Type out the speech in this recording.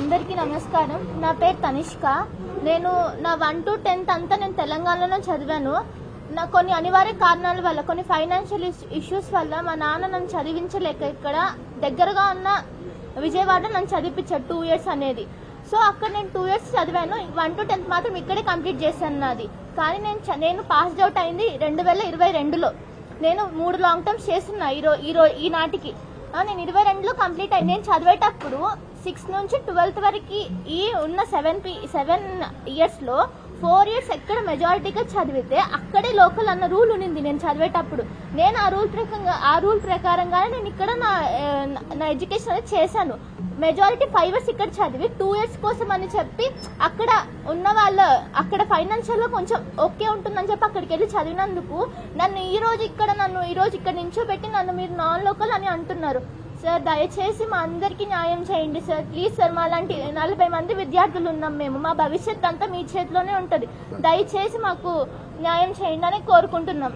అందరికీ నమస్కారం. నా పేరు తనిష్క. నేను నా 1 to 10th అంతా నేను తెలంగాణలో చదివాను. నా కొన్ని అనివార్య కారణాల వల్ల, కొన్ని ఫైనాన్షియల్ ఇష్యూస్ వల్ల మా నాన్న నన్ను చదివించలేక ఇక్కడ దగ్గరగా ఉన్న విజయవాడ నన్ను చదివించాడు 2 years అనేది. సో అక్కడ నేను 2 years చదివాను. 1 to 10th మాత్రం ఇక్కడే కంప్లీట్ చేశాను నాది. కానీ నేను పాస్ అవుట్ అయింది 2022లో. నేను 3 లాంగ్ టర్మ్స్ చేస్తున్నా ఈ నాటికి. నేను 22లో కంప్లీట్ అయ్యి నేను చదివేటప్పుడు 6th నుంచి 12th వరకు ఈ ఉన్న 7 yearsలో 4 years ఎక్కడ మెజారిటీగా చదివితే అక్కడే లోకల్ అన్న రూల్ ఉన్నింది నేను చదివేటప్పుడు. నేను ఆ రూల్ ప్రకారంగానే నేను ఇక్కడ నా ఎడ్యుకేషన్ అనేది చేశాను. మెజారిటీ 5 years ఇక్కడ చదివి 2 years కోసం అని చెప్పి అక్కడ ఉన్న వాళ్ళు అక్కడ ఫైనాన్షియల్లో కొంచెం ఓకే ఉంటుందని చెప్పి అక్కడికి వెళ్ళి చదివినందుకు నన్ను ఈ రోజు ఇక్కడ నించోబెట్టి నన్ను మీరు నాన్ లోకల్ అని అంటున్నారు. సార్ దయచేసి మా అందరికీ న్యాయం చేయండి సార్, ప్లీజ్ సార్. మా లాంటి 40 మంది విద్యార్థులు ఉన్నాం మేము. మా భవిష్యత్ అంతా మీ చేతిలోనే ఉంటుంది. దయచేసి మాకు న్యాయం చేయండి అని కోరుకుంటున్నాం.